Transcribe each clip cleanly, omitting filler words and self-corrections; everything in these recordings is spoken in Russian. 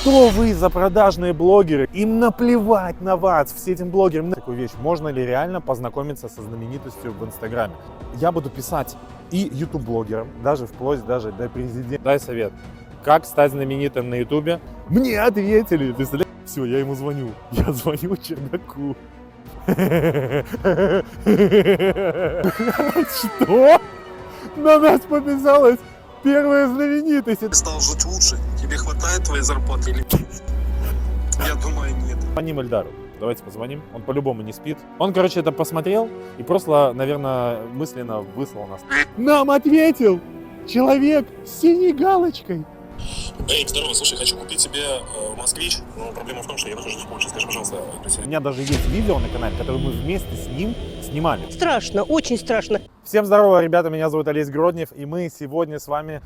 Что вы за продажные блогеры? Им наплевать на вас, все этим блогерам. Такую вещь, можно ли реально познакомиться со знаменитостью в Инстаграме? Я буду писать и YouTube-блогерам, даже вплоть даже до президента. Дай совет, как стать знаменитым на YouTube? Мне ответили, представляешь? Все, я ему звоню. Я звоню Чердаку. Что? На нас подписалась первая знаменитость. Стал жить лучше? Тебе хватает твоей зарплаты или я думаю, нет. Звоним Эльдару. Давайте позвоним. Он по-любому не спит. Он, короче, это посмотрел и просто, наверное, мысленно выслал нас. Нам ответил человек с синей галочкой. Эй, здорово, слушай, хочу купить себе москвич, но проблема в том, что я нахожусь в Польше. Скажи, пожалуйста, У меня даже есть видео на канале, которое мы вместе с ним снимали. Страшно, очень страшно. Всем здорово, ребята, меня зовут Олесь Гроднев, и мы сегодня с вами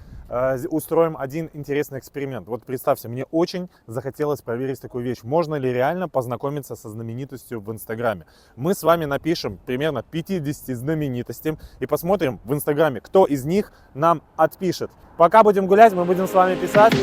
устроим один интересный эксперимент. Вот представьте, мне очень захотелось проверить такую вещь. Можно ли реально познакомиться со знаменитостью в Инстаграме? Мы с вами напишем примерно 50 знаменитостям и посмотрим в Инстаграме, кто из них нам отпишет. Пока будем гулять, мы будем с вами писать.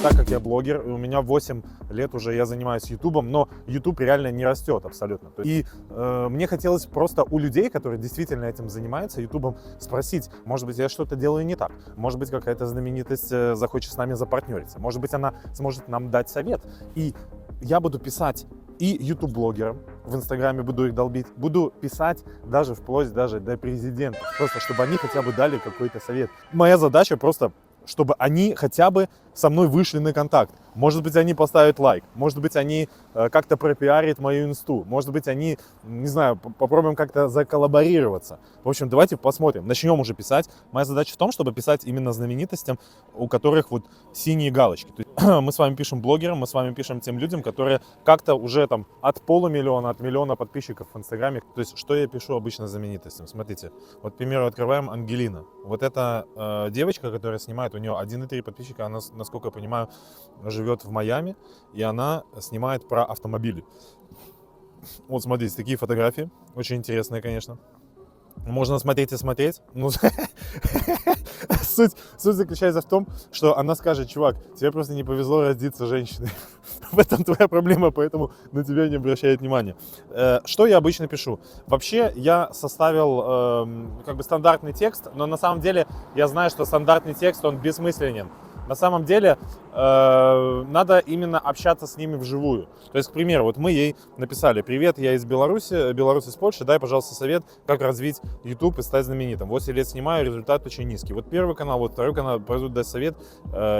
Так как я блогер, и у меня 8 лет уже я занимаюсь ютубом, но ютуб реально не растет абсолютно. И мне хотелось просто у людей, которые действительно этим занимаются, ютубом, спросить, может быть, я что-то делаю не так, может быть, какая-то знаменитость захочет с нами запартнериться, может быть, она сможет нам дать совет. И я буду писать и YouTube-блогерам, в Инстаграме буду их долбить, буду писать даже вплоть даже до президента, просто чтобы они хотя бы дали какой-то совет. Моя задача просто, чтобы они хотя бы со мной вышли на контакт. Может быть, они поставят лайк, может быть, они как-то пропиарят мою инсту, может быть, они, не знаю, попробуем как-то заколлаборироваться. В общем, давайте посмотрим, начнем уже писать. Моя задача в том, чтобы писать именно знаменитостям, у которых вот синие галочки. То есть, мы с вами пишем блогерам, мы с вами пишем тем людям, которые как-то уже там от полумиллиона, от миллиона подписчиков в Инстаграме. То есть, что я пишу обычно знаменитостям? Смотрите, вот, к примеру, открываем Ангелина. Вот эта девочка, которая снимает, у нее 1,3 подписчика, она, насколько я понимаю, живет в Майами, и она снимает про автомобили. Вот смотрите, такие фотографии, очень интересные, конечно. Можно смотреть и смотреть. Ну, суть заключается в том, что она скажет: чувак, тебе просто не повезло родиться женщиной. В этом твоя проблема, поэтому на тебя не обращают внимания. Что я обычно пишу? Вообще, я составил как бы стандартный текст, но на самом деле я знаю, что стандартный текст, он бессмысленен. На самом деле надо именно общаться с ними вживую. То есть, к примеру, вот мы ей написали: привет, я из Беларуси, Беларусь из Польши, дай, пожалуйста, совет, как развить YouTube и стать знаменитым. 8 лет снимаю, результат очень низкий. Вот первый канал, вот второй канал, пойду дать совет,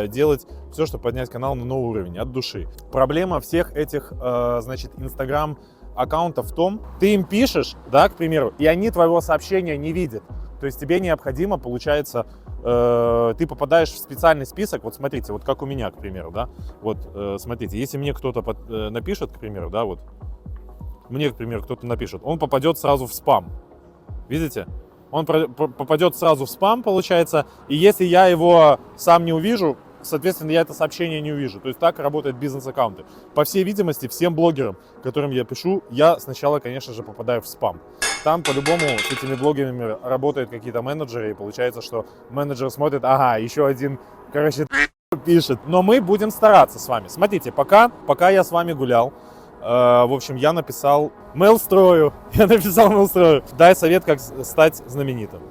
делать все, чтобы поднять канал на новый уровень, от души. Проблема всех этих, значит, Instagram аккаунтов в том, ты им пишешь, да, к примеру, и они твоего сообщения не видят. То есть тебе необходимо, получается, ты попадаешь в специальный список. Вот смотрите, вот как у меня, к примеру, да, вот смотрите, если мне кто-то напишет, к примеру, да, вот мне, к примеру, кто-то напишет, он попадет сразу в спам, видите? Он попадет сразу в спам, получается, и если я его сам не увижу, соответственно, я это сообщение не увижу. То есть так работают бизнес-аккаунты. По всей видимости, всем блогерам, которым я пишу, я сначала, конечно же, попадаю в спам. Там по-любому с этими блогерами работают какие-то менеджеры, и получается, что менеджер смотрит: ага, еще один, короче, пишет. Но мы будем стараться с вами. Смотрите, пока я с вами гулял, в общем, я написал Мейлстрою, дай совет, как стать знаменитым.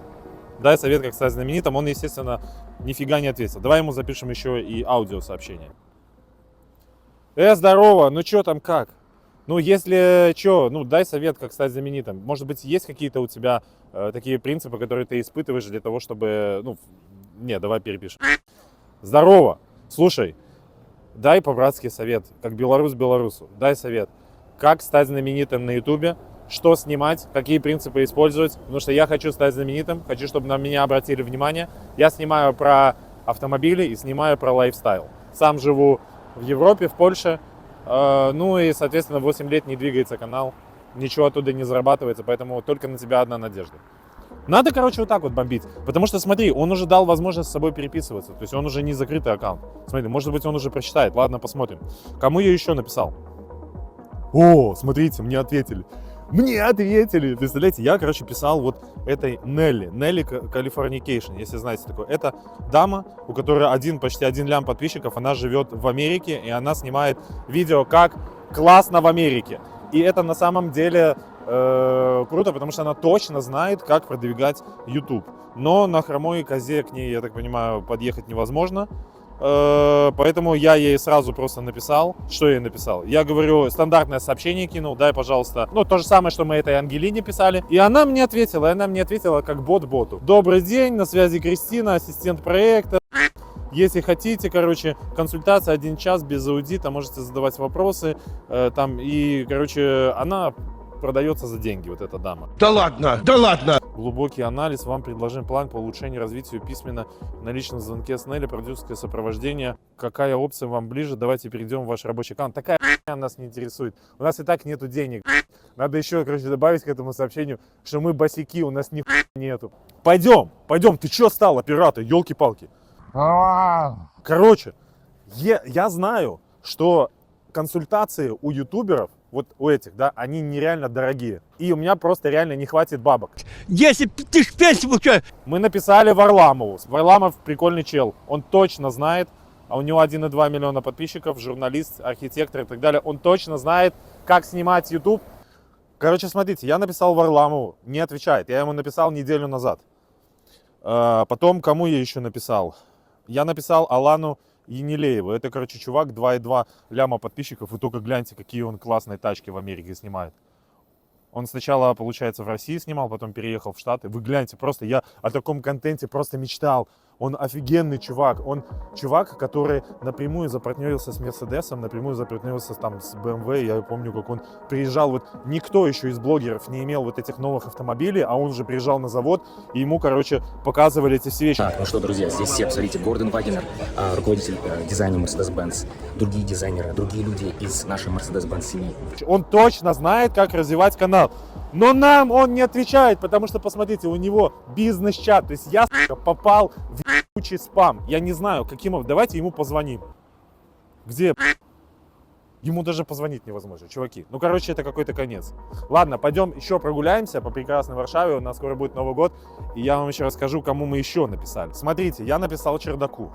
Дай совет, как стать знаменитым. Он, естественно, нифига не ответил. Давай ему запишем еще и аудиосообщение. Здорово, ну что там, как? Ну, если что, ну, дай совет, как стать знаменитым. Может быть, есть какие-то у тебя такие принципы, которые ты испытываешь для того, чтобы... Ну, не, давай перепишем. Здорово, слушай, дай по-братски совет, как белорус белорусу. Дай совет, как стать знаменитым на ютубе, что снимать, какие принципы использовать. Потому что я хочу стать знаменитым, хочу, чтобы на меня обратили внимание. Я снимаю про автомобили и снимаю про лайфстайл. Сам живу в Европе, в Польше. Ну и, соответственно, 8 лет не двигается канал, ничего оттуда не зарабатывается, поэтому только на тебя одна надежда. Надо, короче, вот так вот бомбить, потому что, смотри, он уже дал возможность с собой переписываться, то есть он уже не закрытый аккаунт. Смотри, может быть, он уже прочитает, ладно, посмотрим. Кому я еще написал? О, смотрите, мне ответили. Мне ответили! Представляете, я, короче, писал вот этой Нелли Californication, если знаете такое. Это дама, у которой почти 1 лям подписчиков, она живет в Америке, и она снимает видео, как классно в Америке. И это на самом деле круто, потому что она точно знает, как продвигать YouTube. Но на хромой козе к ней, я так понимаю, подъехать невозможно. Поэтому я ей сразу просто написал. Что я ей написал? Я говорю, стандартное сообщение кинул, дай, пожалуйста. Ну, то же самое, что мы этой Ангелине писали. И она мне ответила как бот боту. Добрый день, на связи Кристина, ассистент проекта. Если хотите, короче, консультация 1 час без аудита, можете задавать вопросы. Там, и, короче, она продается за деньги, вот эта дама. Да ладно, да ладно! Глубокий анализ, вам предложен план по улучшению развитию письменно на личном звонке с Нелли, продюсерское сопровождение. Какая опция вам ближе? Давайте перейдем в ваш рабочий канал. Такая нас не интересует. У нас и так нету денег. Надо еще, короче, добавить к этому сообщению, что мы босяки, у нас ни нету. Пойдем, ты че стал, оператор, елки-палки? Короче, я знаю, что консультации у ютуберов, вот у этих, да, они нереально дорогие. И у меня просто реально не хватит бабок. Если ты ж Facebook... Мы написали Варламову. Варламов прикольный чел. Он точно знает, а у него 1,2 миллиона подписчиков, журналист, архитектор и так далее. Он точно знает, как снимать YouTube. Короче, смотрите, я написал Варламову, не отвечает. Я ему написал неделю назад. Потом, кому я еще написал? Я написал Алану Енилееву. Это, короче, чувак, 2,2 ляма подписчиков. Вы только гляньте, какие он классные тачки в Америке снимает. Он сначала, получается, в России снимал, потом переехал в Штаты. Вы гляньте, просто я о таком контенте просто мечтал. Он офигенный чувак. Он чувак, который напрямую запартнерился с Мерседесом, напрямую запартнерился там с BMW. Я помню, как он приезжал. Вот никто еще из блогеров не имел вот этих новых автомобилей, а он уже приезжал на завод, и ему, короче, показывали эти все вещи. Ну что, друзья, здесь все, посмотрите, Гордон Вагенер, руководитель дизайна Mercedes-Benz, другие дизайнеры, другие люди из нашей Mercedes-Benz семьи. Он точно знает, как развивать канал. Но нам он не отвечает, потому что, посмотрите, у него бизнес-чат. То есть я, попал в ебучий спам. Я не знаю, каким образом. Давайте ему позвоним. Где? Ему даже позвонить невозможно, чуваки. Ну, короче, это какой-то конец. Ладно, пойдем еще прогуляемся по прекрасной Варшаве. У нас скоро будет Новый год. И я вам еще расскажу, кому мы еще написали. Смотрите, я написал Чердаку.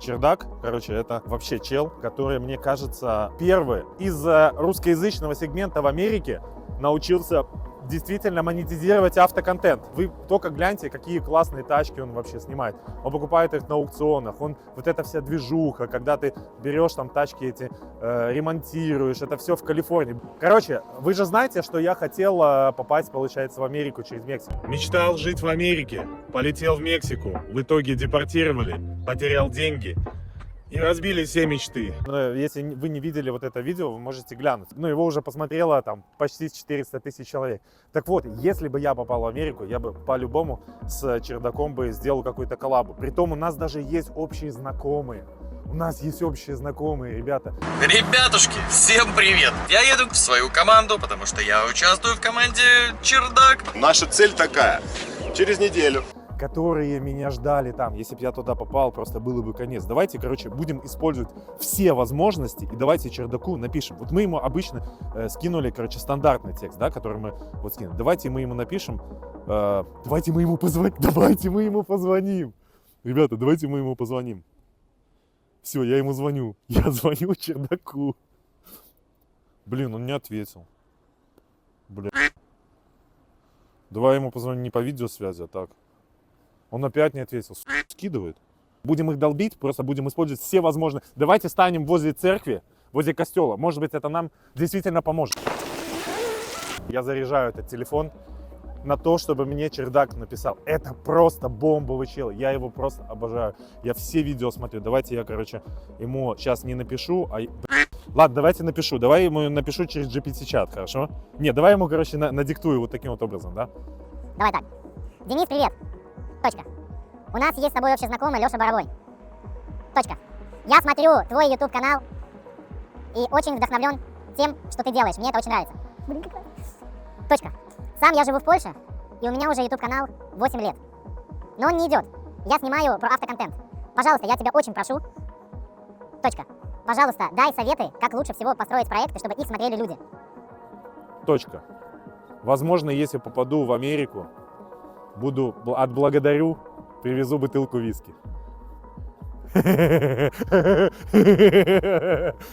Чердак, короче, это вообще чел, который, мне кажется, первый из русскоязычного сегмента в Америке научился действительно монетизировать автоконтент. Вы только гляньте, какие классные тачки он вообще снимает. Он покупает их на аукционах. Он, вот эта вся движуха, когда ты берешь там тачки эти, ремонтируешь, это все в Калифорнии. Короче, вы же знаете, что я хотел попасть, получается, в Америку через Мексику. Мечтал жить в Америке, полетел в Мексику, в итоге депортировали, потерял деньги. И разбили все мечты. Если вы не видели вот это видео, вы можете глянуть. Ну, его уже посмотрело там почти 400 тысяч человек. Так вот, если бы я попал в Америку, я бы по-любому с Чердаком бы сделал какую-то коллабу. Притом у нас даже есть общие знакомые. У нас есть общие знакомые, ребята. Ребятушки, всем привет! Я еду в свою команду, потому что я участвую в команде Чердак. Наша цель такая, через неделю. Которые меня ждали там. Если бы я туда попал, просто было бы конец. Давайте, короче, будем использовать все возможности и давайте Чердаку напишем. Вот мы ему обычно скинули, короче, стандартный текст, да, который мы вот скинули. Давайте мы ему напишем, давайте мы ему позвоним. Ребята, давайте мы ему позвоним. Все, я ему звоню. Я звоню Чердаку. Блин, он не ответил. Блин. Давай ему позвоним не по видеосвязи, а так. Он опять не ответил. Скидывает. Будем их долбить, просто будем использовать все возможные. Давайте станем возле церкви, возле костела. Может быть, это нам действительно поможет. Я заряжаю этот телефон на то, чтобы мне Чердак написал. Это просто бомбовый чел. Я его просто обожаю. Я все видео смотрю. Давайте я, короче, ему сейчас не напишу, а... Ладно, давайте напишу. Давай ему напишу через GPT-чат, хорошо? Не, давай ему, короче, надиктую вот таким вот образом, да? Давай так. Денис, привет. Точка. У нас есть с тобой общий знакомый Леша Боровой. Точка. Я смотрю твой YouTube канал и очень вдохновлен тем, что ты делаешь. Мне это очень нравится. Точка. Сам я живу в Польше, и у меня уже YouTube канал 8 лет. Но он не идет. Я снимаю про автоконтент. Пожалуйста, я тебя очень прошу. Точка. Пожалуйста, дай советы, как лучше всего построить проекты, чтобы их смотрели люди. Точка. Возможно, если попаду в Америку, отблагодарю, привезу бутылку виски.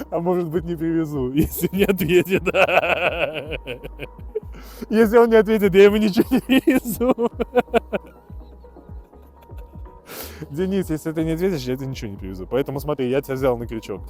А может быть, не привезу, если не ответит. Если он не ответит, я ему ничего не привезу. Денис, если ты не ответишь, я тебе ничего не привезу. Поэтому смотри, я тебя взял на крючок.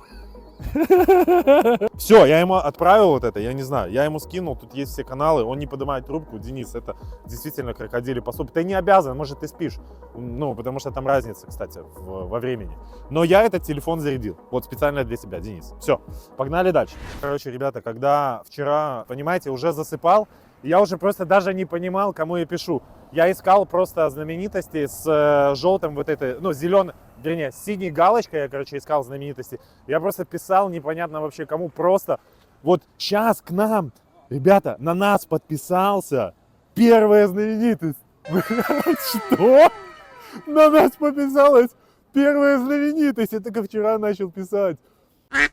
Все, я ему отправил вот это, я не знаю, я ему скинул, тут есть все каналы, он не поднимает трубку. Денис, это действительно крокодилий поступок. Ты не обязан, может, ты спишь, ну, потому что там разница, кстати, во времени. Но я этот телефон зарядил, вот специально для тебя, Денис. Все, погнали дальше. Короче, ребята, когда вчера, понимаете, уже засыпал, я уже просто даже не понимал, кому я пишу. Я искал просто знаменитости с желтым вот этой, ну, зеленой, вернее, с синей галочкой я, короче, искал знаменитости. Я просто писал непонятно вообще кому, просто вот сейчас к нам, ребята, на нас подписался первая знаменитость. Что? На нас подписалась первая знаменитость. Я только вчера начал писать.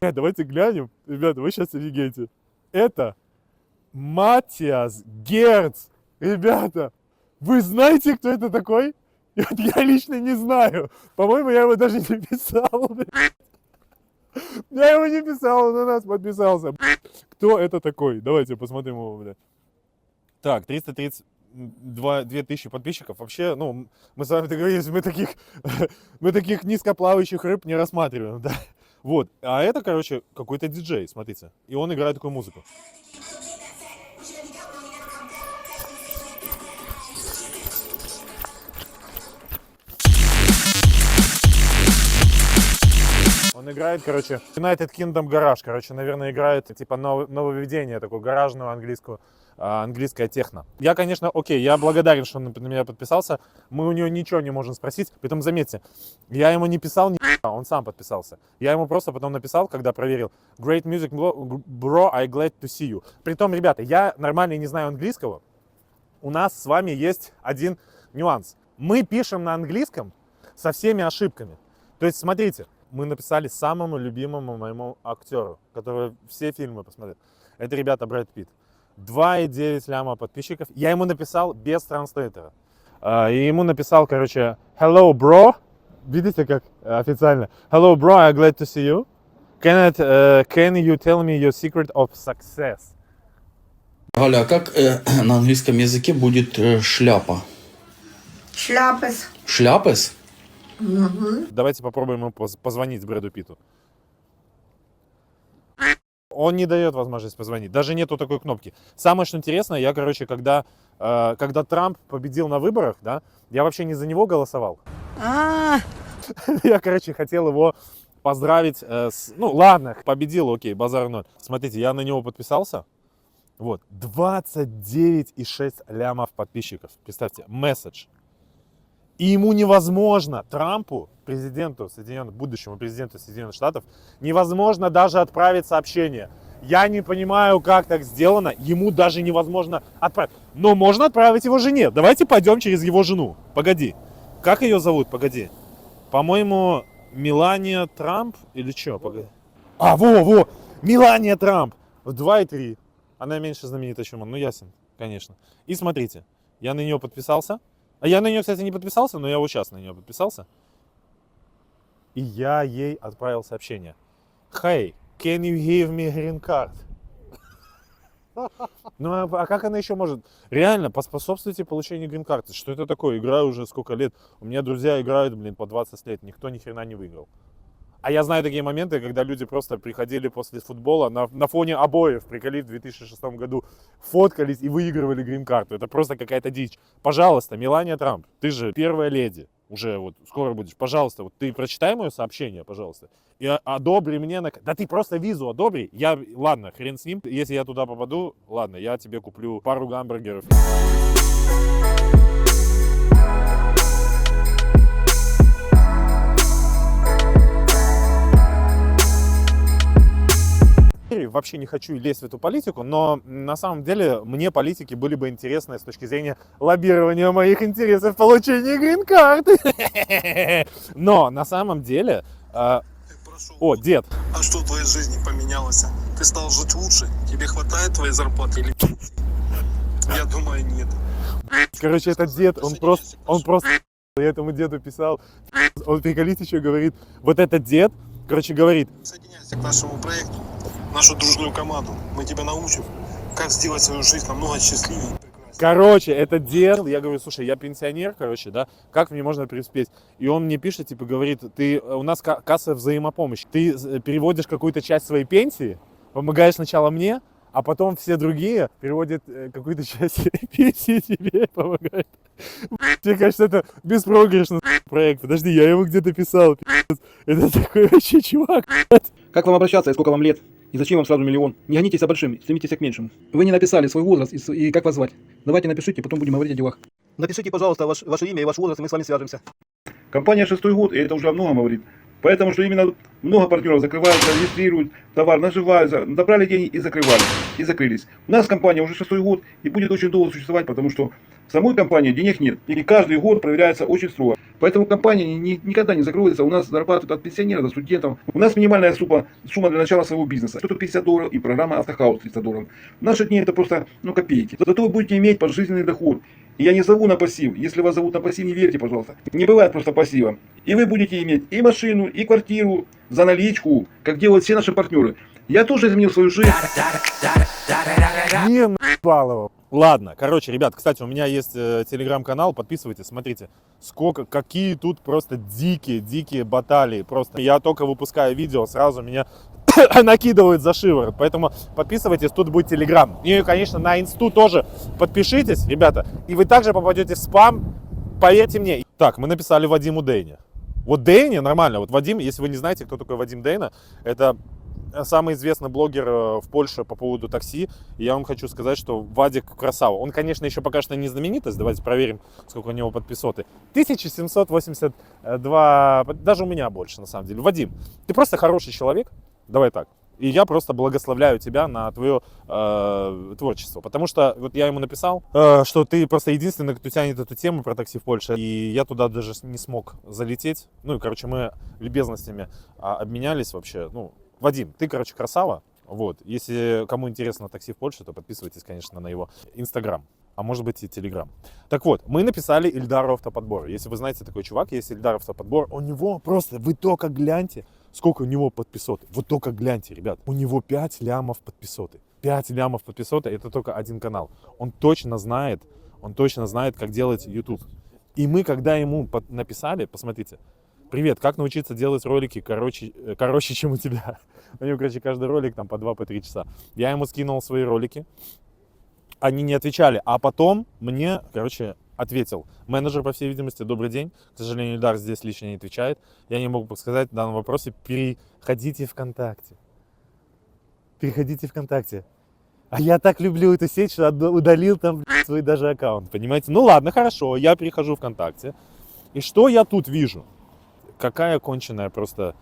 Давайте глянем. Ребята, вы сейчас офигеете. Это Матиас Герц. Ребята, вы знаете, кто это такой? Я лично не знаю. По-моему, я его даже не писал. Я его не писал, он на нас подписался. Кто это такой? Давайте посмотрим его, блядь. Так, 332 тысячи подписчиков. Вообще, ну, мы с вами договорились, мы таких низкоплавающих рыб не рассматриваем, да? Вот. А это, короче, какой-то диджей, смотрите. И он играет такую музыку. Он играет, короче, United Kingdom Garage, короче, наверное, играет, типа, нововведение, такое гаражную английское техно. Я, конечно, окей, я благодарен, что он на меня подписался, мы у него ничего не можем спросить, поэтому заметьте, я ему не писал, он сам подписался. Я ему просто потом написал, когда проверил, Great music, bro, I glad to see you. Притом, ребята, я нормально не знаю английского, у нас с вами есть один нюанс. Мы пишем на английском со всеми ошибками. То есть, смотрите, мы написали самому любимому моему актеру, который все фильмы посмотрел. Это, ребята, Брэд Питт. 2,9 ляма подписчиков. Я ему написал без транслейтера. И ему написал, короче, hello, bro. Видите, как официально? Hello, bro, I'm glad to see you. Can you tell me your secret of success? Галя, а как на английском языке будет шляпа? Шляпес. Шляпес? Давайте попробуем ему позвонить Брэду Питту. Он не дает возможность позвонить. Даже нету такой кнопки. Самое, что интересно, я, короче, когда Трамп победил на выборах, да, я вообще не за него голосовал. Я, короче, хотел его поздравить ну, ладно, победил, окей, базар ноль. Смотрите, я на него подписался. Вот, 29,6 лямов подписчиков. Представьте, месседж. И ему невозможно, Трампу, будущему президенту Соединенных Штатов, невозможно даже отправить сообщение. Я не понимаю, как так сделано, ему даже невозможно отправить. Но можно отправить его жене. Давайте пойдем через его жену. Погоди, как ее зовут? Погоди. По-моему, Мелания Трамп или что? Погоди. Во! Мелания Трамп. В 2,3. Она меньше знаменита, чем он. Ну, ясен, конечно. И смотрите, я на нее подписался. А я на нее, кстати, не подписался, но я вот сейчас на нее подписался. И я ей отправил сообщение. Hey, can you give me green card? Ну, а как она еще может? Реально, поспособствуйте получению грин-карты. Что это такое? Играю уже сколько лет. У меня друзья играют, блин, по 20 лет. Никто ни хрена не выиграл. А я знаю такие моменты, когда люди просто приходили после футбола на фоне обоев, приколи, в 2006 году фоткались и выигрывали грин-карту. Это просто какая-то дичь. Пожалуйста, Мелания Трамп, ты же первая леди, уже вот скоро будешь. Пожалуйста, вот ты прочитай мое сообщение, пожалуйста, и одобри мне. Да ты просто визу одобри. Ладно, хрен с ним. Если я туда попаду, ладно, я тебе куплю пару гамбургеров. Вообще не хочу лезть в эту политику, но на самом деле мне политики были бы интересны с точки зрения лоббирования моих интересов в получении грин-карты. Но на самом деле О, дед. А что в твоей жизни поменялось? Ты стал жить лучше? Тебе хватает твоей зарплаты или Я думаю, нет. Короче, этот дед, он просто, я этому деду писал, он приколит еще говорит, вот этот дед, короче, говорит, Присоединяйся к нашему проекту, нашу дружную команду. Мы тебя научим, как сделать свою жизнь намного счастливее. короче, этот дед, я говорю, слушай, я пенсионер, короче, да, как мне можно преуспеть? И он мне пишет, типа, говорит, у нас касса взаимопомощи, ты переводишь какую-то часть своей пенсии, помогаешь сначала мне, а потом все другие переводят какую-то часть пенсии тебе и помогают. Мне кажется, это беспроигрышный проект. Подожди, я ему где-то писал. Это такой вообще чувак. Как вам обращаться и сколько вам лет? И зачем вам сразу миллион? Не гонитесь за большим, стремитесь к меньшему. Вы не написали свой возраст и как вас звать. Давайте напишите, потом будем говорить о делах. Напишите, пожалуйста, ваше имя и ваш возраст, и мы с вами свяжемся. Компания 6-й год, и это уже о многом говорит. Поэтому, что именно много партнеров закрываются, регистрируют товар, наживаются, набрали деньги и закрывали, и закрылись. У нас компания уже 6-й год и будет очень долго существовать, потому что в самой компании денег нет. И каждый год проверяется очень строго. Поэтому компания никогда не закроется. У нас зарплаты от пенсионеров до студентов. У нас минимальная сумма для начала своего бизнеса. Что-то $50 и программа Автохаус $300. В наши дни это просто копейки. Зато вы будете иметь пожизненный доход. И я не зову на пассив. Если вас зовут на пассив, не верьте, пожалуйста. Не бывает просто пассива. И вы будете иметь и машину, и квартиру за наличку, как делают все наши партнеры. Я тоже изменил свою жизнь. Не наебалово. Ладно, короче, ребят, кстати, у меня есть телеграм-канал, подписывайтесь, смотрите, какие тут просто дикие баталии, просто. Я только выпускаю видео, сразу меня накидывают за шиворот, поэтому подписывайтесь, тут будет телеграм. И, конечно, на инсту тоже подпишитесь, ребята, и вы также попадете в спам, поверьте мне. Так, мы написали Вадиму Дейне. Вот Дейне нормально, вот Вадим, если вы не знаете, кто такой Вадим Дейна, это самый известный блогер в Польше по поводу такси. И я вам хочу сказать, что Вадик красава. Он, конечно, еще пока что не знаменитость. Давайте проверим, сколько у него подписоты. 1782, даже у меня больше, на самом деле. Вадим, ты просто хороший человек. Давай так. И я просто благословляю тебя на твое творчество. Потому что вот я ему написал, что ты просто единственный, кто тянет эту тему про такси в Польше. И я туда даже не смог залететь. Ну и, короче, мы любезностями обменялись вообще. Ну, Вадим, ты, короче, красава. Вот. Если кому интересно такси в Польше, то подписывайтесь, конечно, на его Инстаграм. А может быть и Телеграм. Так вот, мы написали Ильдару Автоподбор. Если вы знаете, такой чувак, есть Ильдар Автоподбор. У него просто, вы только гляньте, сколько у него подписоты. Вот только гляньте, ребят. У него 5 лямов подписоты. 5 лямов подписоты, это только один канал. Он точно знает, как делать YouTube. И мы, когда ему написали, посмотрите, привет, как научиться делать ролики короче, чем у тебя? У него, короче, каждый ролик там по 2-3 часа. Я ему скинул свои ролики. Они не отвечали. А потом мне, короче, ответил менеджер, по всей видимости, добрый день. К сожалению, Ильдар здесь лично не отвечает. Я не могу подсказать в данном вопросе. Переходите ВКонтакте. Переходите ВКонтакте. А я так люблю эту сеть, что удалил там свой даже аккаунт. Понимаете? Ну ладно, хорошо. Я перехожу ВКонтакте. И что я тут вижу? Какая конченая просто...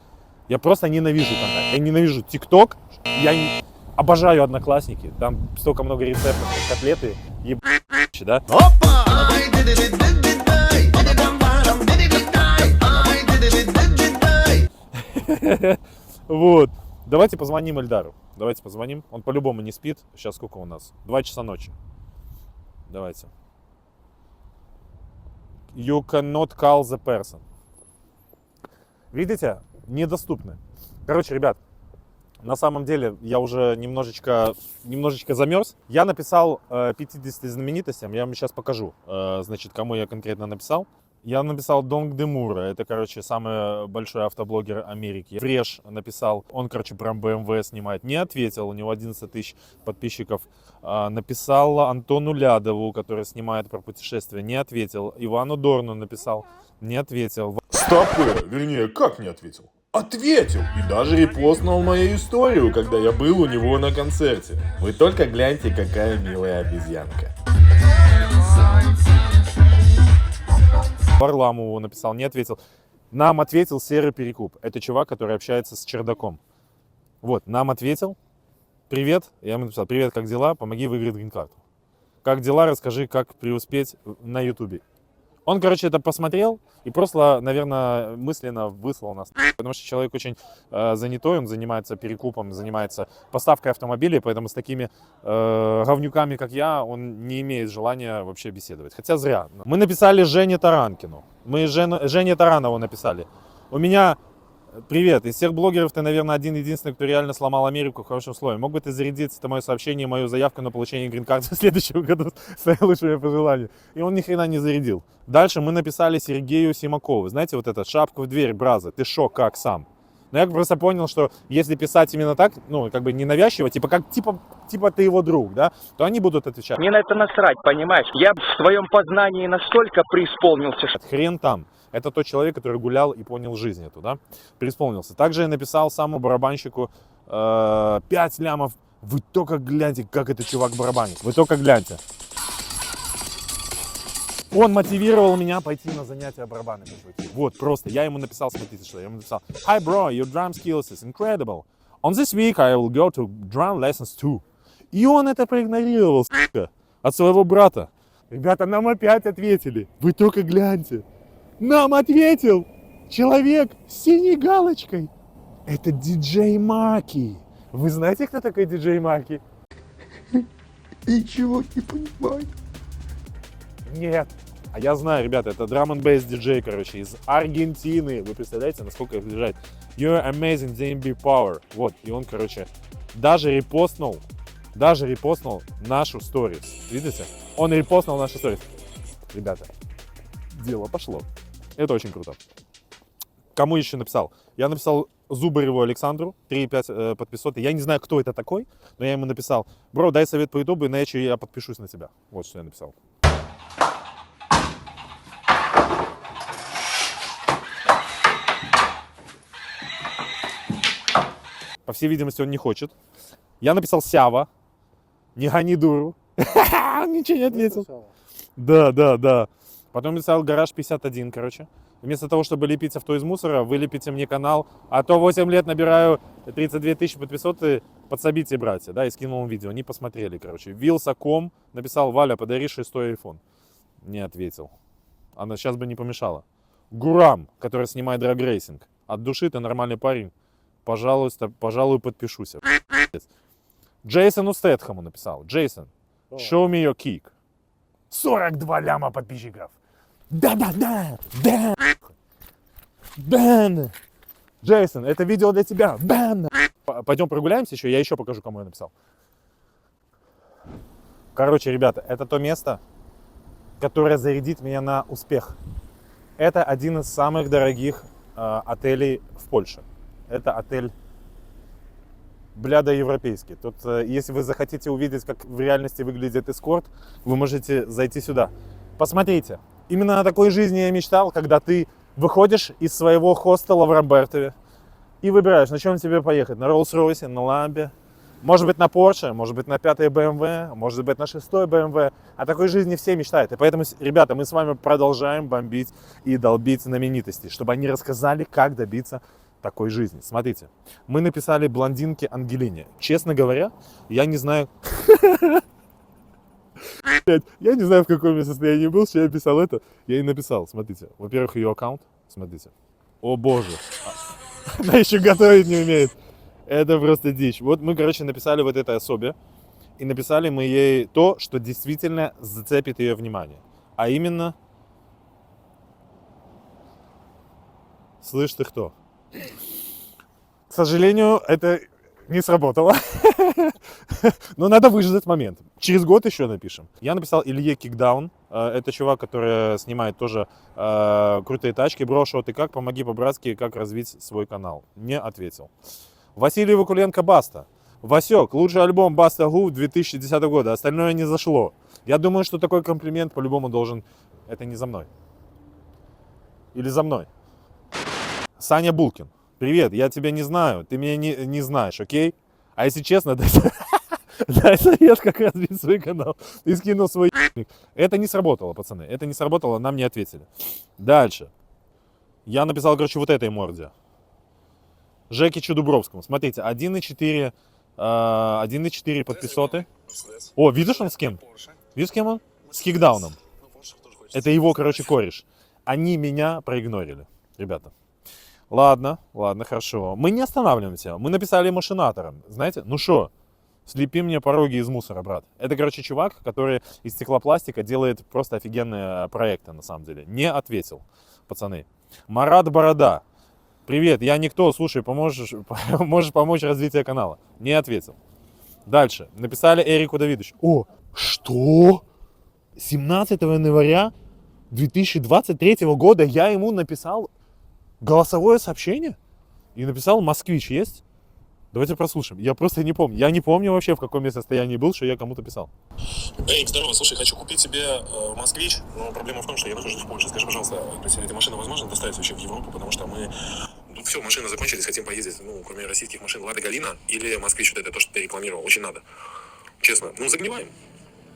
Я просто ненавижу ВКонтакте. Я ненавижу ТикТок. Я обожаю Одноклассники. Там столько много рецептов, котлеты. Да? Вот. Давайте позвоним Эльдару. Давайте позвоним. Он по-любому не спит. Сейчас сколько у нас? 2 часа ночи. Давайте. You cannot call the person. Видите? Недоступны. Короче, ребят, на самом деле я уже немножечко замерз. Я написал 50 знаменитостям. Я вам сейчас покажу, значит, кому я конкретно написал. Я написал Донг Демура, это, короче, самый большой автоблогер Америки. Фреш написал, он, короче, про BMW снимает. Не ответил, у него 11 тысяч подписчиков. Написал Антону Лядову, который снимает про путешествия. Не ответил. Ивану Дорну написал. Не ответил. Стоп, вернее, как не ответил? Ответил! И даже репостнул мою историю, когда я был у него на концерте. Вы только гляньте, какая милая обезьянка. Варламову написал, не ответил. Нам ответил Серый Перекуп. Это чувак, который общается с Чердаком. Вот, нам ответил. Привет. Я ему написал, привет, как дела? Помоги выиграть грин-карту. Как дела? Расскажи, как преуспеть на Ютубе. Он, короче, это посмотрел и просто, наверное, мысленно выслал нас. Потому что человек очень занятой, он занимается перекупом, занимается поставкой автомобилей, поэтому с такими говнюками, как я, он не имеет желания вообще беседовать. Хотя зря. Мы написали Жене Таранкину. Мы Жене Таранову написали. У меня... Привет, из всех блогеров ты, наверное, один-единственный, кто реально сломал Америку в хорошем слове. Мог бы ты зарядить это мое сообщение, мою заявку на получение грин-карты в следующем году с наилучшими пожеланиями? И он ни хрена не зарядил. Дальше мы написали Сергею Симакову. Знаете, вот это, шапку в дверь, браза, ты шо, как сам? Но я просто понял, что если писать именно так, ну, как бы ненавязчиво, типа ты его друг, да, то они будут отвечать. Мне на это насрать, понимаешь? Я в своем познании настолько преисполнился, что... Хрен там. Это тот человек, который гулял и понял жизнь эту, да, преисполнился. Также я написал самому барабанщику 5 лямов. Вы только гляньте, как этот чувак барабанит. Вы только гляньте. Он мотивировал меня пойти на занятия барабанами. Вот, просто. Я ему написал, смотрите, что я ему написал. Hi, bro, your drum skills is incredible. On this week I will go to drum lessons too. И он это проигнорировал, сука, от своего брата. Ребята, нам опять ответили. Вы только гляньте. Нам ответил человек с синей галочкой. Это диджей Маки. Вы знаете, кто такой диджей Маки? Ничего не понимаю. Нет. А я знаю, ребята, это drum and bass диджей, короче, из Аргентины. Вы представляете, насколько их приезжает? You're amazing, DMB Power. Вот, и он, короче, даже репостнул нашу сторис. Видите? Он репостнул нашу сторис. Ребята, дело пошло. Это очень круто. Кому еще написал? Я написал Зубареву Александру, 3,5 подписоты. Я не знаю, кто это такой, но я ему написал: бро, дай совет по ютубу, иначе я подпишусь на тебя. Вот что я написал. По всей видимости, он не хочет. Я написал Сява. Не гони дуру. Он ничего не ответил. Да. Потом написал Гараж 51, короче. Вместо того, чтобы лепить авто из мусора, вы лепите мне канал. А то 8 лет набираю 32 тысячи подписоты, подсобите, братья. Да, и скинул им видео. Они посмотрели, короче. Вилсаком написал: Валя, подари 6-й iPhone. Не ответил. Она сейчас бы не помешала. Гурам, который снимает драг-рейсинг. От души ты нормальный парень. Пожалуйста, пожалуй, подпишусь. Джейсону Стэтхэму написал: Джейсон, show me your kick. 42 ляма подписчиков. Да. Джейсон, это видео для тебя. Пойдем прогуляемся еще, я еще покажу, кому я написал. Короче, ребята, это то место, которое зарядит меня на успех. Это один из самых дорогих отелей в Польше. Это отель бляда европейский. Тут, если вы захотите увидеть, как в реальности выглядит эскорт, вы можете зайти сюда. Посмотрите. Именно о такой жизни я мечтал, когда ты выходишь из своего хостела в Ромбертове и выбираешь, на чем тебе поехать. На Роллс-Ройсе, на Ламбе, может быть на Порше, может быть на 5-й BMW, может быть на 6-й BMW. О такой жизни все мечтают. И поэтому, ребята, мы с вами продолжаем бомбить и долбить знаменитостей, чтобы они рассказали, как добиться такой жизни. Смотрите, мы написали блондинке Ангелине. Честно говоря, я не знаю... Я не знаю, в каком я состоянии был, что я писал это. Я ей написал, смотрите. Во-первых, ее аккаунт. Смотрите. О боже. Она еще готовить не умеет. Это просто дичь. Вот мы, короче, написали вот этой особе. И написали мы ей то, что действительно зацепит ее внимание. А именно... Слышь, ты кто? К сожалению, это не сработало. Но надо выждать момент. Через год еще напишем. Я написал Илье Кикдаун. Это чувак, который снимает тоже крутые тачки. Бро, шо ты как? Помоги по-братски, как развить свой канал. Не ответил. Василий Вакуленко Баста. Васек, лучший альбом Баста Гу 2010 года. Остальное не зашло. Я думаю, что такой комплимент по-любому должен... Это не за мной. Или за мной. Саня Булкин. Привет, я тебя не знаю, ты меня не знаешь, окей? А если честно, дай совет, как развить свой канал. Ты скинул свой ебник. Это не сработало, пацаны, это не сработало, нам не ответили. Дальше. Я написал, короче, вот этой морде. Жекичу Дубровскому. Смотрите, 1,4 подписоты. О, видишь он с кем? Видишь, с кем он? С Кикдауном. Это его, короче, кореш. Они меня проигнорили, ребята. Ладно, хорошо. Мы не останавливаемся. Мы написали машинаторам. Знаете, ну что, слепи мне пороги из мусора, брат. Это, короче, чувак, который из стеклопластика делает просто офигенные проекты, на самом деле. Не ответил, пацаны. Марат Борода. Привет, я никто, слушай, можешь помочь развитию канала. Не ответил. Дальше. Написали Эрику Давидовичу. О, что? 17 января 2023 года я ему написал голосовое сообщение? И написал: «Москвич есть?» Давайте прослушаем. Я просто не помню. Я не помню вообще, в каком я состоянии был, что я кому-то писал. Эй, здорово, слушай, хочу купить себе Москвич, но проблема в том, что я нахожусь в Польше. Скажи, пожалуйста, то есть эта машина возможно доставить вообще в Европу, потому что мы... Ну, все, машины закончились, хотим поездить, ну, кроме российских машин, Лада Галина или Москвич, вот это то, что ты рекламировал, очень надо. Честно, ну, загниваем.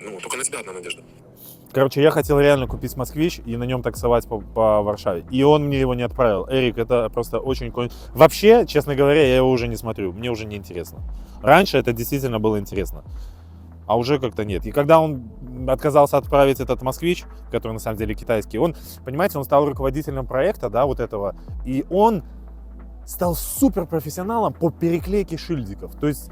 Ну, только на тебя одна надежда. Короче, я хотел реально купить Москвич и на нем таксовать по Варшаве. И он мне его не отправил. Эрик, это просто очень... Вообще, честно говоря, я его уже не смотрю. Мне уже не интересно. Раньше это действительно было интересно. А уже как-то нет. И когда он отказался отправить этот Москвич, который на самом деле китайский, он, понимаете, он стал руководителем проекта, да, вот этого. И он стал суперпрофессионалом по переклейке шильдиков. То есть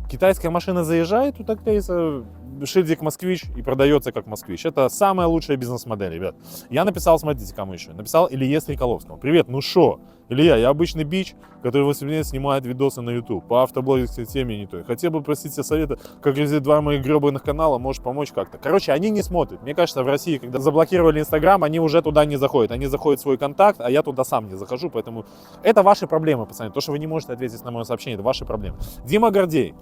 китайская машина заезжает, тут отклеится шильдик «Москвич» и продается как «Москвич». Это самая лучшая бизнес-модель, ребят. Я написал, смотрите, кому еще. Написал Илье Стреколовскому. Привет, ну шо? Илья, я обычный бич, который 8 лет снимает видосы на YouTube по автоблогерской теме не той. Хотел бы просить тебя совета, как резать 2 моих гребаных канала, можешь помочь как-то. Короче, они не смотрят. Мне кажется, в России, когда заблокировали Инстаграм, они уже туда не заходят. Они заходят в свой контакт, а я туда сам не захожу, поэтому это ваши проблемы, пацаны. То, что вы не можете ответить на мое сообщение, это ваши проблемы. Дима Гордей.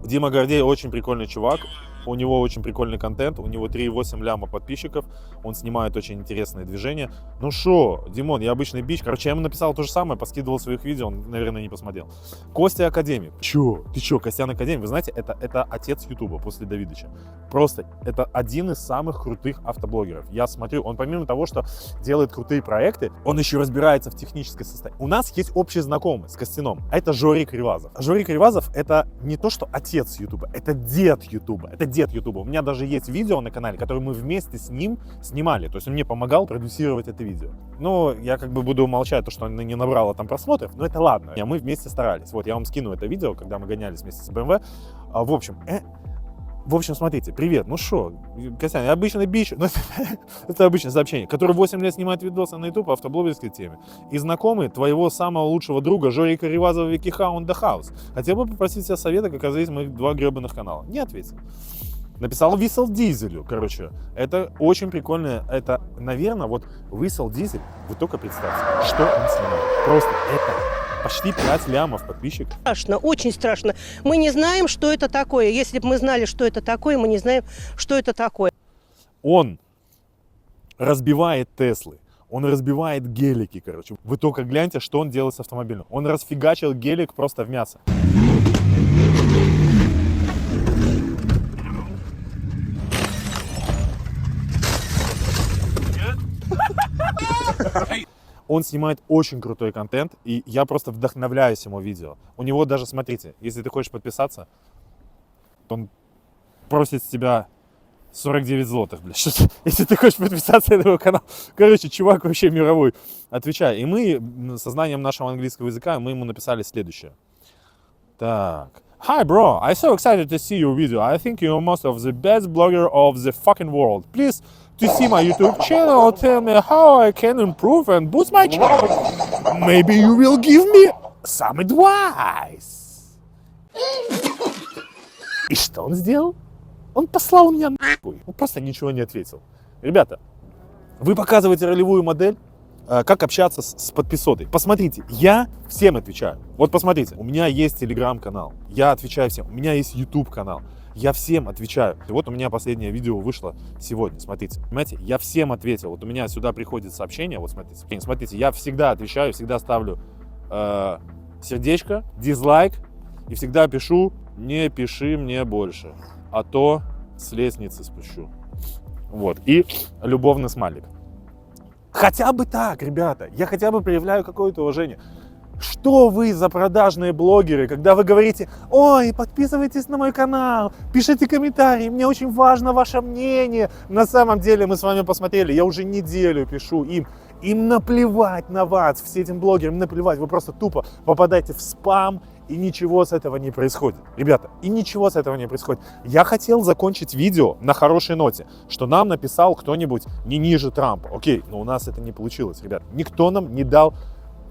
Дима Гордей очень прикольный чувак, у него очень прикольный контент, у него 3,8 ляма подписчиков, он снимает очень интересные движения. Ну шо, Димон, я обычный бич. Короче, я ему написал то же самое, поскидывал своих видео, он, наверное, не посмотрел. Костя Академик. Чё? Ты чё, Костян Академик? Вы знаете, это отец Ютуба после Давидыча. Просто это один из самых крутых автоблогеров. Я смотрю, он помимо того, что делает крутые проекты, он еще разбирается в технической состоянии. У нас есть общий знакомый с Костяном, а это Жорик Ривазов. Жорик Ривазов это не то, что отец Ютуба, это дед Ютуба. Это дед Ютуба. У меня даже есть видео на канале, которое мы вместе с ним снимали. То есть он мне помогал продюсировать это видео. Но я как бы буду молчать, то, что оно не набрало там просмотров, но это ладно. Мы вместе старались. Вот, я вам скину это видео, когда мы гонялись вместе с BMW. В общем, смотрите, привет, ну шо, Костян, я обычный бич, но это обычное сообщение, который 8 лет снимает видосы на YouTube по автоблогерской теме. И знакомый твоего самого лучшего друга Жорика Ривазова Викиха on the House. Хотел бы попросить тебя совета, как развить моих 2 гребаных канала. Не ответил. Написал Висел Дизелю, короче, это очень прикольно, это, наверное, вот Висел Дизель, вы только представьте, что он снимает. Просто это почти 5 лямов подписчиков. Страшно, очень страшно. Мы не знаем, что это такое. Если бы мы знали, что это такое, мы не знаем, что это такое. Он разбивает Теслы, он разбивает гелики, короче. Вы только гляньте, что он делает с автомобилем. Он расфигачил гелик просто в мясо. Он снимает очень крутой контент, и я просто вдохновляюсь ему видео. У него даже, смотрите, если ты хочешь подписаться, то он просит с тебя 49 злотых, блядь. Если ты хочешь подписаться на его канал. Короче, чувак вообще мировой. Отвечай. И мы, со знанием нашего английского языка, мы ему написали следующее. Так. Hi, bro. I'm so excited to see your video. I think you're most of the best blogger of the fucking world. Please, to see my YouTube channel, tell me how I can improve and boost my channel. Maybe you will give me some advice. И что он сделал? Он послал меня нахуй. Он просто ничего не ответил. Ребята, вы показываете ролевую модель, как общаться с подписотой. Посмотрите, я всем отвечаю. Вот посмотрите, у меня есть телеграм-канал, я отвечаю всем. У меня есть YouTube-канал, я всем отвечаю. И вот у меня последнее видео вышло сегодня, смотрите. Понимаете, я всем ответил. Вот у меня сюда приходит сообщение, вот смотрите, я всегда отвечаю, всегда ставлю сердечко, дизлайк и всегда пишу: не пиши мне больше, а то с лестницы спущу. Вот, и любовный смайлик. Хотя бы так, ребята, я хотя бы проявляю какое-то уважение. Что вы за продажные блогеры, когда вы говорите: ой, подписывайтесь на мой канал, пишите комментарии, мне очень важно ваше мнение. На самом деле мы с вами посмотрели, я уже неделю пишу им наплевать на вас, все этим блогерам наплевать, вы просто тупо попадаете в спам, и ничего с этого не происходит. Ребята, и ничего с этого не происходит. Я хотел закончить видео на хорошей ноте, что нам написал кто-нибудь не ниже Трампа. Окей, но у нас это не получилось, ребят. Никто нам не дал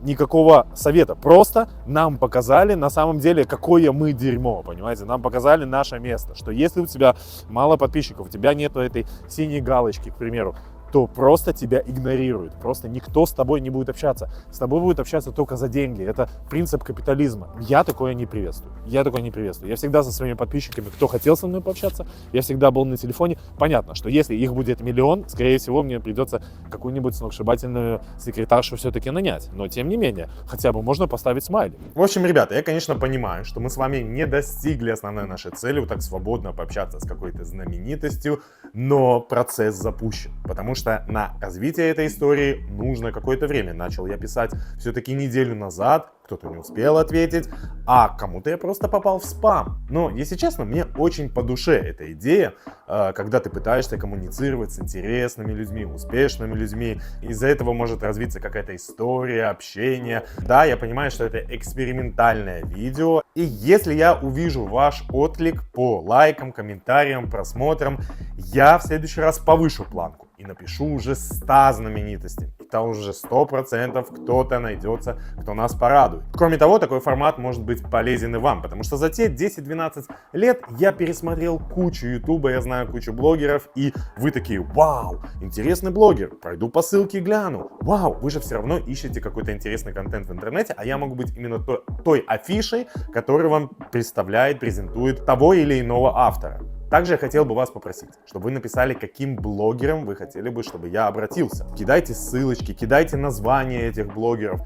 никакого совета. Просто нам показали на самом деле, какое мы дерьмо, понимаете? Нам показали наше место, что если у тебя мало подписчиков, у тебя нету этой синей галочки, к примеру, то просто тебя игнорируют. Просто никто с тобой не будет общаться. С тобой будет общаться только за деньги. Это принцип капитализма. Я такое не приветствую. Я всегда со своими подписчиками, кто хотел со мной пообщаться, я всегда был на телефоне. Понятно, что если их будет 1 миллион, скорее всего, мне придется какую-нибудь сногсшибательную секретаршу все-таки нанять. Но, тем не менее, хотя бы можно поставить смайлик. В общем, ребята, я, конечно, понимаю, что мы с вами не достигли основной нашей цели, вот так свободно пообщаться с какой-то знаменитостью, но процесс запущен. Потому что на развитие этой истории нужно какое-то время. Начал я писать все-таки неделю назад, кто-то не успел ответить, а кому-то я просто попал в спам. Но, если честно, мне очень по душе эта идея, когда ты пытаешься коммуницировать с интересными людьми, успешными людьми. Из-за этого может развиться какая-то история, общение. Да, я понимаю, что это экспериментальное видео. И если я увижу ваш отклик по лайкам, комментариям, просмотрам, я в следующий раз повышу планку и напишу уже 100 знаменитостей. И там уже 100% кто-то найдется, кто нас порадует. Кроме того, такой формат может быть полезен и вам, потому что за те 10-12 лет я пересмотрел кучу ютуба, я знаю кучу блогеров, и вы такие: вау, интересный блогер, пройду по ссылке и гляну. Вау, вы же все равно ищете какой-то интересный контент в интернете, а я могу быть именно той афишей, которая вам представляет, презентует того или иного автора. Также я хотел бы вас попросить, чтобы вы написали, каким блогерам вы хотели бы, чтобы я обратился. Кидайте ссылочки, кидайте названия этих блогеров.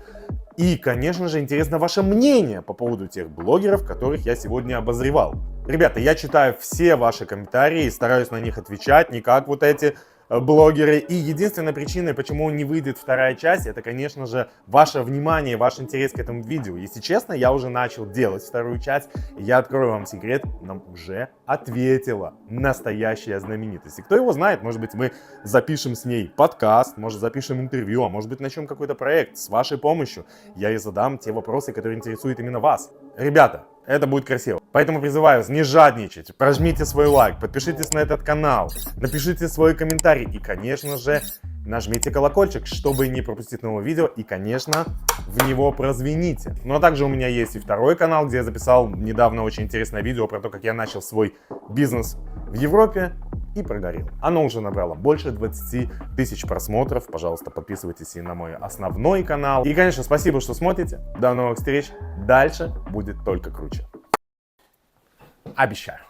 И, конечно же, интересно ваше мнение по поводу тех блогеров, которых я сегодня обозревал. Ребята, я читаю все ваши комментарии и стараюсь на них отвечать, не как вот эти блогеры. И единственной причиной, почему не выйдет вторая часть, это, конечно же, ваше внимание, ваш интерес к этому видео. Если честно, я уже начал делать вторую часть, и я открою вам секрет, нам уже ответила настоящая знаменитость. И кто его знает, может быть, мы запишем с ней подкаст, может, запишем интервью, а может быть, начнем какой-то проект с вашей помощью. Я ей задам те вопросы, которые интересуют именно вас. Ребята, это будет красиво. Поэтому призываю вас не жадничать. Прожмите свой лайк, подпишитесь на этот канал, напишите свой комментарий и, конечно же, нажмите колокольчик, чтобы не пропустить новое видео, и, конечно, в него прозвоните. Ну а также у меня есть и второй канал, где я записал недавно очень интересное видео про то, как я начал свой бизнес в Европе и прогорел. Оно уже набрало больше 20 тысяч просмотров. Пожалуйста, подписывайтесь и на мой основной канал. И, конечно, спасибо, что смотрите. До новых встреч. Дальше будет только круче. Обещаю.